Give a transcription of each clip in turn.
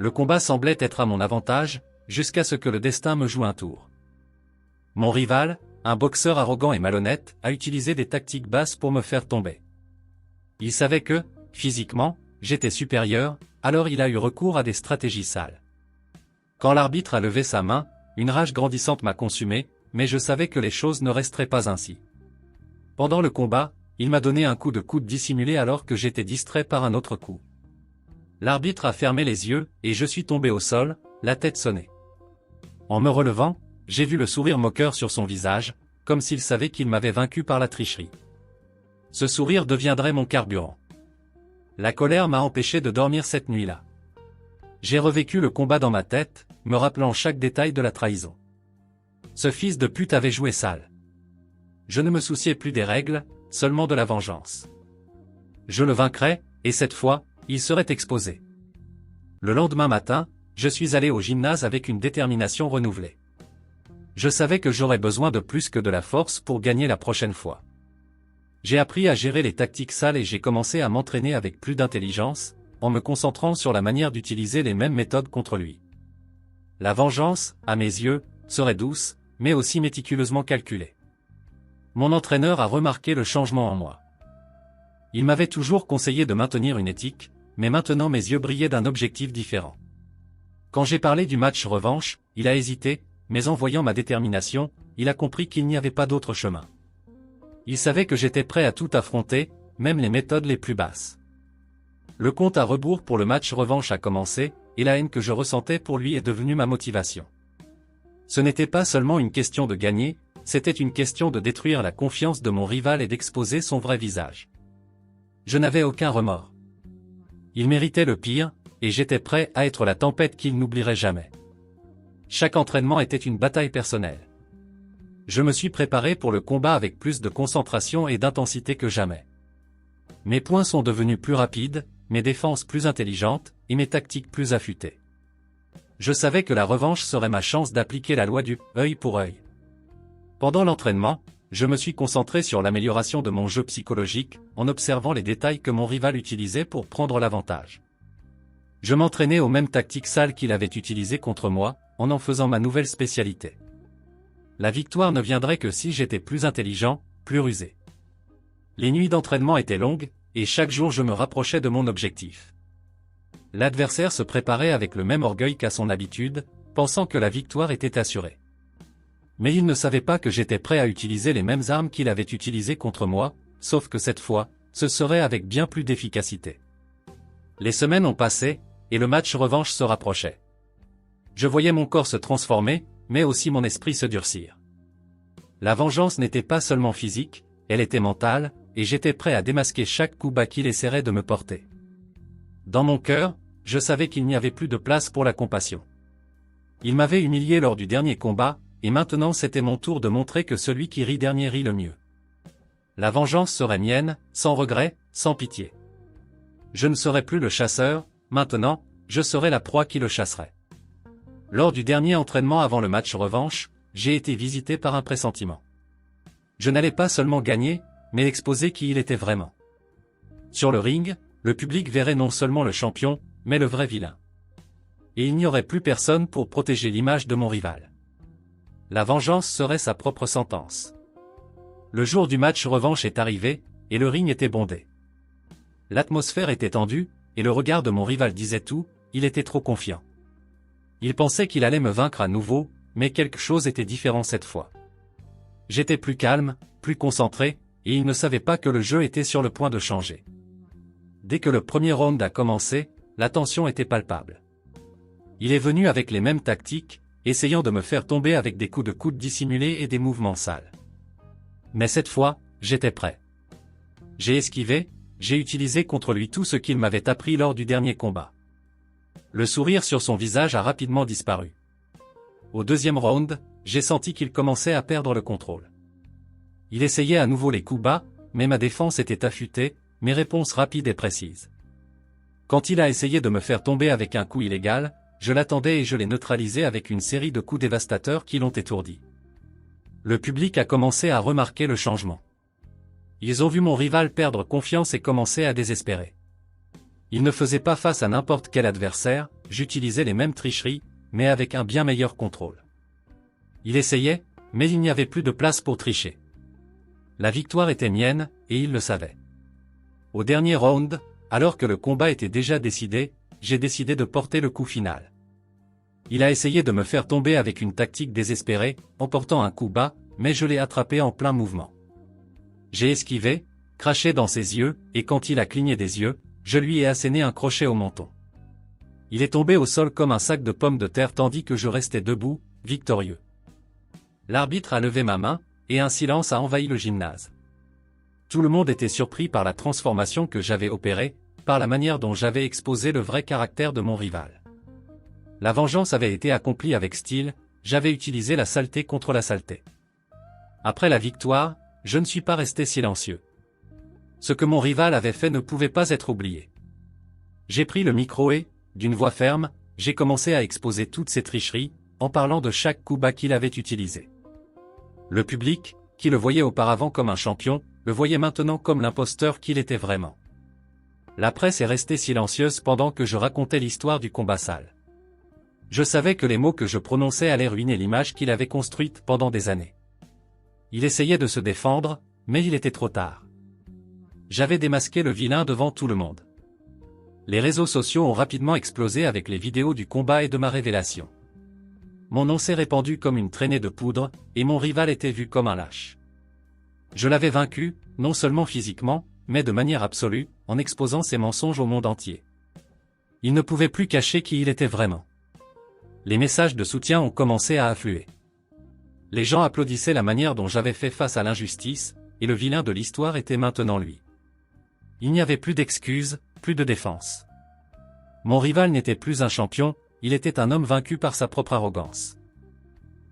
Le combat semblait être à mon avantage, jusqu'à ce que le destin me joue un tour. Mon rival, un boxeur arrogant et malhonnête, a utilisé des tactiques basses pour me faire tomber. Il savait que, physiquement, j'étais supérieur, alors il a eu recours à des stratégies sales. Quand l'arbitre a levé sa main, une rage grandissante m'a consumé, mais je savais que les choses ne resteraient pas ainsi. Pendant le combat, il m'a donné un coup de coude dissimulé alors que j'étais distrait par un autre coup. L'arbitre a fermé les yeux, et je suis tombé au sol, la tête sonnée. En me relevant, j'ai vu le sourire moqueur sur son visage, comme s'il savait qu'il m'avait vaincu par la tricherie. Ce sourire deviendrait mon carburant. La colère m'a empêché de dormir cette nuit-là. J'ai revécu le combat dans ma tête, me rappelant chaque détail de la trahison. Ce fils de pute avait joué sale. Je ne me souciais plus des règles, seulement de la vengeance. Je le vaincrais, et cette fois, il serait exposé. Le lendemain matin, je suis allé au gymnase avec une détermination renouvelée. Je savais que j'aurais besoin de plus que de la force pour gagner la prochaine fois. J'ai appris à gérer les tactiques sales et j'ai commencé à m'entraîner avec plus d'intelligence, en me concentrant sur la manière d'utiliser les mêmes méthodes contre lui. La vengeance, à mes yeux, serait douce, mais aussi méticuleusement calculée. Mon entraîneur a remarqué le changement en moi. Il m'avait toujours conseillé de maintenir une éthique, mais maintenant mes yeux brillaient d'un objectif différent. Quand j'ai parlé du match revanche, il a hésité, mais en voyant ma détermination, il a compris qu'il n'y avait pas d'autre chemin. Il savait que j'étais prêt à tout affronter, même les méthodes les plus basses. Le compte à rebours pour le match revanche a commencé, et la haine que je ressentais pour lui est devenue ma motivation. Ce n'était pas seulement une question de gagner, c'était une question de détruire la confiance de mon rival et d'exposer son vrai visage. Je n'avais aucun remords. Il méritait le pire, et j'étais prêt à être la tempête qu'il n'oublierait jamais. Chaque entraînement était une bataille personnelle. Je me suis préparé pour le combat avec plus de concentration et d'intensité que jamais. Mes points sont devenus plus rapides, mes défenses plus intelligentes, et mes tactiques plus affûtées. Je savais que la revanche serait ma chance d'appliquer la loi du « œil pour œil ». Pendant l'entraînement, je me suis concentré sur l'amélioration de mon jeu psychologique, en observant les détails que mon rival utilisait pour prendre l'avantage. Je m'entraînais aux mêmes tactiques sales qu'il avait utilisées contre moi, en faisant ma nouvelle spécialité. La victoire ne viendrait que si j'étais plus intelligent, plus rusé. Les nuits d'entraînement étaient longues, et chaque jour je me rapprochais de mon objectif. L'adversaire se préparait avec le même orgueil qu'à son habitude, pensant que la victoire était assurée. Mais il ne savait pas que j'étais prêt à utiliser les mêmes armes qu'il avait utilisées contre moi, sauf que cette fois, ce serait avec bien plus d'efficacité. Les semaines ont passé, et le match revanche se rapprochait. Je voyais mon corps se transformer, mais aussi mon esprit se durcir. La vengeance n'était pas seulement physique, elle était mentale, et j'étais prêt à démasquer chaque coup bas qu'il essaierait de me porter. Dans mon cœur, je savais qu'il n'y avait plus de place pour la compassion. Il m'avait humilié lors du dernier combat, et maintenant c'était mon tour de montrer que celui qui rit dernier rit le mieux. La vengeance serait mienne, sans regret, sans pitié. Je ne serais plus le chasseur, maintenant, je serais la proie qui le chasserait. Lors du dernier entraînement avant le match revanche, j'ai été visité par un pressentiment. Je n'allais pas seulement gagner, mais exposer qui il était vraiment. Sur le ring, le public verrait non seulement le champion, mais le vrai vilain. Et il n'y aurait plus personne pour protéger l'image de mon rival. La vengeance serait sa propre sentence. Le jour du match revanche est arrivé, et le ring était bondé. L'atmosphère était tendue, et le regard de mon rival disait tout, il était trop confiant. Il pensait qu'il allait me vaincre à nouveau, mais quelque chose était différent cette fois. J'étais plus calme, plus concentré, et il ne savait pas que le jeu était sur le point de changer. Dès que le premier round a commencé, la tension était palpable. Il est venu avec les mêmes tactiques, essayant de me faire tomber avec des coups de coude dissimulés et des mouvements sales. Mais cette fois, j'étais prêt. J'ai esquivé, j'ai utilisé contre lui tout ce qu'il m'avait appris lors du dernier combat. Le sourire sur son visage a rapidement disparu. Au deuxième round, j'ai senti qu'il commençait à perdre le contrôle. Il essayait à nouveau les coups bas, mais ma défense était affûtée, mes réponses rapides et précises. Quand il a essayé de me faire tomber avec un coup illégal, je l'attendais et je l'ai neutralisé avec une série de coups dévastateurs qui l'ont étourdi. Le public a commencé à remarquer le changement. Ils ont vu mon rival perdre confiance et commencer à désespérer. Il ne faisait pas face à n'importe quel adversaire, j'utilisais les mêmes tricheries, mais avec un bien meilleur contrôle. Il essayait, mais il n'y avait plus de place pour tricher. La victoire était mienne, et il le savait. Au dernier round, alors que le combat était déjà décidé, j'ai décidé de porter le coup final. Il a essayé de me faire tomber avec une tactique désespérée, en portant un coup bas, mais je l'ai attrapé en plein mouvement. J'ai esquivé, craché dans ses yeux, et quand il a cligné des yeux, je lui ai asséné un crochet au menton. Il est tombé au sol comme un sac de pommes de terre tandis que je restais debout, victorieux. L'arbitre a levé ma main, et un silence a envahi le gymnase. Tout le monde était surpris par la transformation que j'avais opérée, par la manière dont j'avais exposé le vrai caractère de mon rival. La vengeance avait été accomplie avec style, j'avais utilisé la saleté contre la saleté. Après la victoire, je ne suis pas resté silencieux. Ce que mon rival avait fait ne pouvait pas être oublié. J'ai pris le micro et, d'une voix ferme, j'ai commencé à exposer toutes ces tricheries, en parlant de chaque coup bas qu'il avait utilisé. Le public, qui le voyait auparavant comme un champion, le voyait maintenant comme l'imposteur qu'il était vraiment. La presse est restée silencieuse pendant que je racontais l'histoire du combat sale. Je savais que les mots que je prononçais allaient ruiner l'image qu'il avait construite pendant des années. Il essayait de se défendre, mais il était trop tard. J'avais démasqué le vilain devant tout le monde. Les réseaux sociaux ont rapidement explosé avec les vidéos du combat et de ma révélation. Mon nom s'est répandu comme une traînée de poudre, et mon rival était vu comme un lâche. Je l'avais vaincu, non seulement physiquement, mais de manière absolue, en exposant ses mensonges au monde entier. Il ne pouvait plus cacher qui il était vraiment. Les messages de soutien ont commencé à affluer. Les gens applaudissaient la manière dont j'avais fait face à l'injustice, et le vilain de l'histoire était maintenant lui. Il n'y avait plus d'excuses, plus de défense. Mon rival n'était plus un champion, il était un homme vaincu par sa propre arrogance.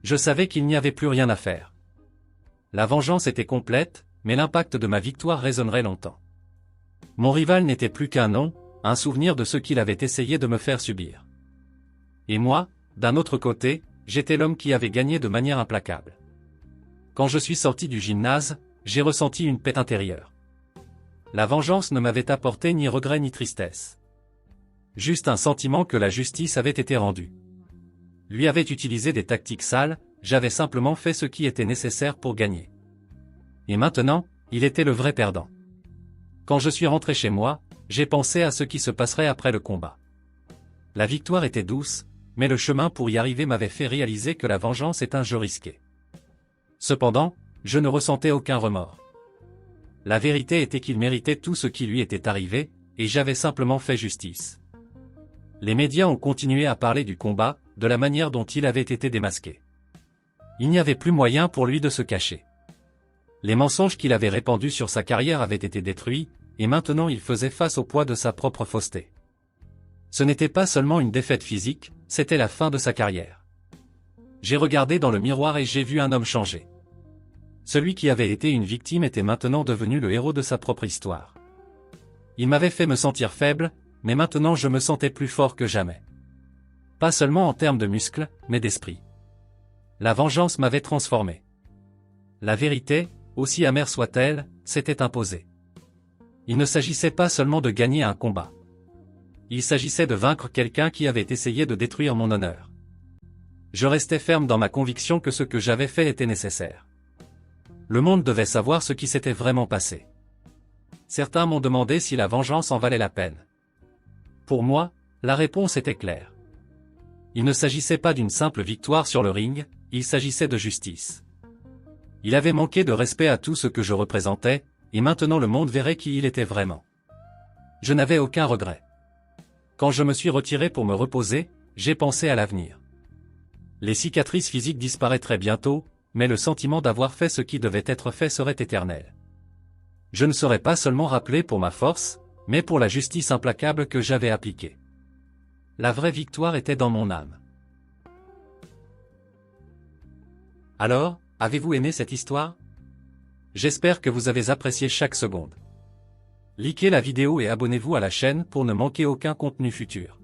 Je savais qu'il n'y avait plus rien à faire. La vengeance était complète, mais l'impact de ma victoire résonnerait longtemps. Mon rival n'était plus qu'un nom, un souvenir de ce qu'il avait essayé de me faire subir. Et moi, d'un autre côté, j'étais l'homme qui avait gagné de manière implacable. Quand je suis sorti du gymnase, j'ai ressenti une paix intérieure. La vengeance ne m'avait apporté ni regret ni tristesse. Juste un sentiment que la justice avait été rendue. Lui avait utilisé des tactiques sales, j'avais simplement fait ce qui était nécessaire pour gagner. Et maintenant, il était le vrai perdant. Quand je suis rentré chez moi, j'ai pensé à ce qui se passerait après le combat. La victoire était douce, mais le chemin pour y arriver m'avait fait réaliser que la vengeance est un jeu risqué. Cependant, je ne ressentais aucun remords. La vérité était qu'il méritait tout ce qui lui était arrivé, et j'avais simplement fait justice. Les médias ont continué à parler du combat, de la manière dont il avait été démasqué. Il n'y avait plus moyen pour lui de se cacher. Les mensonges qu'il avait répandus sur sa carrière avaient été détruits, et maintenant il faisait face au poids de sa propre fausseté. Ce n'était pas seulement une défaite physique, c'était la fin de sa carrière. J'ai regardé dans le miroir et j'ai vu un homme changer. Celui qui avait été une victime était maintenant devenu le héros de sa propre histoire. Il m'avait fait me sentir faible, mais maintenant je me sentais plus fort que jamais. Pas seulement en termes de muscles, mais d'esprit. La vengeance m'avait transformé. La vérité, aussi amère soit-elle, s'était imposée. Il ne s'agissait pas seulement de gagner un combat. Il s'agissait de vaincre quelqu'un qui avait essayé de détruire mon honneur. Je restais ferme dans ma conviction que ce que j'avais fait était nécessaire. Le monde devait savoir ce qui s'était vraiment passé. Certains m'ont demandé si la vengeance en valait la peine. Pour moi, la réponse était claire. Il ne s'agissait pas d'une simple victoire sur le ring, il s'agissait de justice. Il avait manqué de respect à tout ce que je représentais, et maintenant le monde verrait qui il était vraiment. Je n'avais aucun regret. Quand je me suis retiré pour me reposer, j'ai pensé à l'avenir. Les cicatrices physiques disparaîtraient bientôt, mais le sentiment d'avoir fait ce qui devait être fait serait éternel. Je ne serais pas seulement rappelé pour ma force, mais pour la justice implacable que j'avais appliquée. La vraie victoire était dans mon âme. Alors, avez-vous aimé cette histoire? J'espère que vous avez apprécié chaque seconde. Likez la vidéo et abonnez-vous à la chaîne pour ne manquer aucun contenu futur.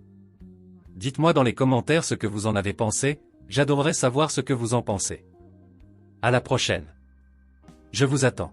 Dites-moi dans les commentaires ce que vous en avez pensé, j'adorerais savoir ce que vous en pensez. À la prochaine. Je vous attends.